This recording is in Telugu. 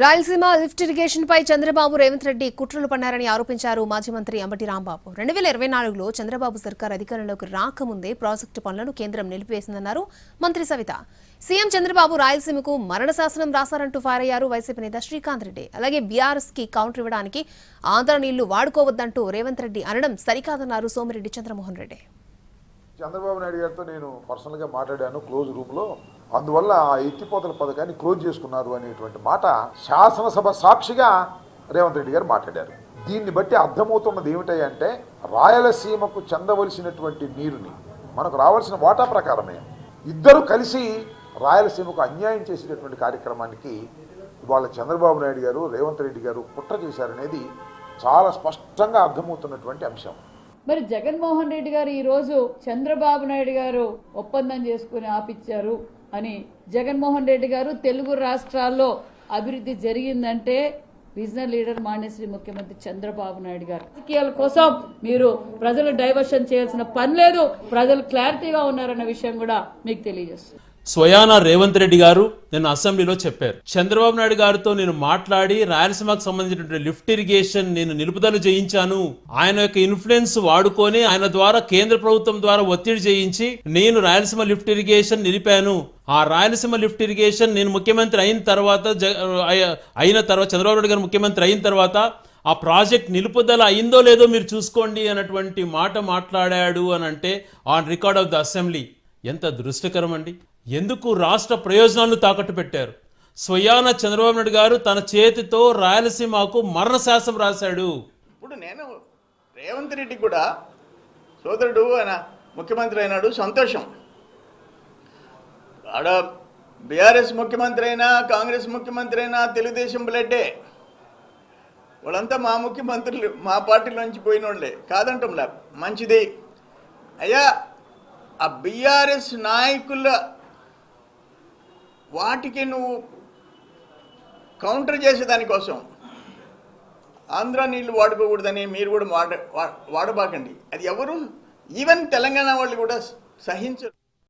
రాయలసీమ లిఫ్ట్ ఇరిగేషన్ పై చంద్రబాబు రేవంత్ రెడ్డి కుట్రలు పన్నారని ఆరోపించారు మాజీ మంత్రి అంబటి రాంబాబు. 2024లో చంద్రబాబు సర్కార్ అధికారంలోకి రాకముందే ప్రాజెక్టు పనులను కేంద్రం నిలిపివేసిందన్నారు మంత్రి సవిత. సీఎం చంద్రబాబు రాయలసీమకు మరణ శాసనం రాశారంటూ ఫైర్ అయ్యారు వైసీపీ నేత శ్రీకాంత్ రెడ్డి. అలాగే బీఆర్ఎస్ కి కౌంటర్ ఇవ్వడానికి ఆంధ్ర నీళ్లు వాడుకోవద్దంటూ రేవంత్ రెడ్డి అనడం సరికాదన్నారు సోమిరెడ్డి చంద్రమోహన్ రెడ్డి. చంద్రబాబు నాయుడు గారితో నేను పర్సనల్గా మాట్లాడాను క్లోజ్ రూమ్లో. అందువల్ల ఆ ఎత్తిపోతల పథకాన్ని క్లోజ్ చేసుకున్నారు అనేటువంటి మాట శాసనసభ సాక్షిగా రేవంత్ రెడ్డి గారు మాట్లాడారు. దీన్ని బట్టి అర్థమవుతున్నది ఏమిటంటే రాయలసీమకు చెందవలసినటువంటి నీరుని మనకు రావాల్సిన వాటా ప్రకారమే ఇద్దరు కలిసి రాయలసీమకు అన్యాయం చేసేటటువంటి కార్యక్రమానికి ఇవాళ చంద్రబాబు నాయుడు గారు రేవంత్ రెడ్డి గారు కుట్ర చేశారనేది చాలా స్పష్టంగా అర్థమవుతున్నటువంటి అంశం. మరి జగన్మోహన్ రెడ్డి గారు ఈరోజు చంద్రబాబు నాయుడు గారు ఒప్పందం చేసుకుని ఆపిచ్చారు అని జగన్మోహన్ రెడ్డి గారు తెలుగు రాష్ట్రాల్లో అభివృద్ధి జరిగిందంటే విజనల్ లీడర్ మాన్యశ్రీ ముఖ్యమంత్రి చంద్రబాబు నాయుడు గారు. రాజకీయాల కోసం మీరు ప్రజలు డైవర్షన్ చేయాల్సిన పని లేదు, ప్రజలు క్లారిటీగా ఉన్నారన్న విషయం కూడా మీకు తెలియజేస్తుంది. స్వయానా రేవంత్ రెడ్డి గారు నేను అసెంబ్లీలో చెప్పారు, చంద్రబాబు నాయుడు గారితో నేను మాట్లాడి రాయలసీమకు సంబంధించినటువంటి లిఫ్ట్ ఇరిగేషన్ నేను నిలుపుదల చేయించాను. ఆయన యొక్క ఇన్ఫ్లుయెన్స్ వాడుకొని ఆయన ద్వారా కేంద్ర ప్రభుత్వం ద్వారా ఒత్తిడి చేయించి నేను రాయలసీమ లిఫ్ట్ ఇరిగేషన్ నిలిపాను. ఆ రాయలసీమ లిఫ్ట్ ఇరిగేషన్ నేను ముఖ్యమంత్రి అయిన తర్వాత చంద్రబాబు నాయుడు గారు ముఖ్యమంత్రి అయిన తర్వాత ఆ ప్రాజెక్ట్ నిలుపుదల అయిందో లేదో మీరు చూసుకోండి అన్నటువంటి మాట మాట్లాడాడు అని అంటే on record of the assembly. ఎంత దృష్టకరం అండి. ఎందుకు రాష్ట్ర ప్రయోజనాలను తాకట్టు పెట్టారు? స్వయాన చంద్రబాబు నాయుడు గారు తన చేతితో రాయలసీమకు మరణ శాసనం రాశాడు. ఇప్పుడు నేను రేవంత్ రెడ్డి కూడా సోదరుడు ఆయన ముఖ్యమంత్రి అయినాడు, సంతోషం. ఆడ బీఆర్ఎస్ ముఖ్యమంత్రి అయినా కాంగ్రెస్ ముఖ్యమంత్రి అయినా తెలుగుదేశం బ్లడ్డే, వాళ్ళంతా మా ముఖ్యమంత్రులు మా పార్టీలోంచి పోయిన వాళ్ళే, కాదంటంలా మంచిది. అయ్యా ఆ బీఆర్ఎస్ నాయకుల వాటికి నువ్వు కౌంటర్ చేసేదానికోసం ఆంధ్ర నీళ్లు వాడుకోకూడదని మీరు కూడా వాడబాకండి. అది ఎవరు ఈవెన్ తెలంగాణ వాళ్ళు కూడా సహించరు.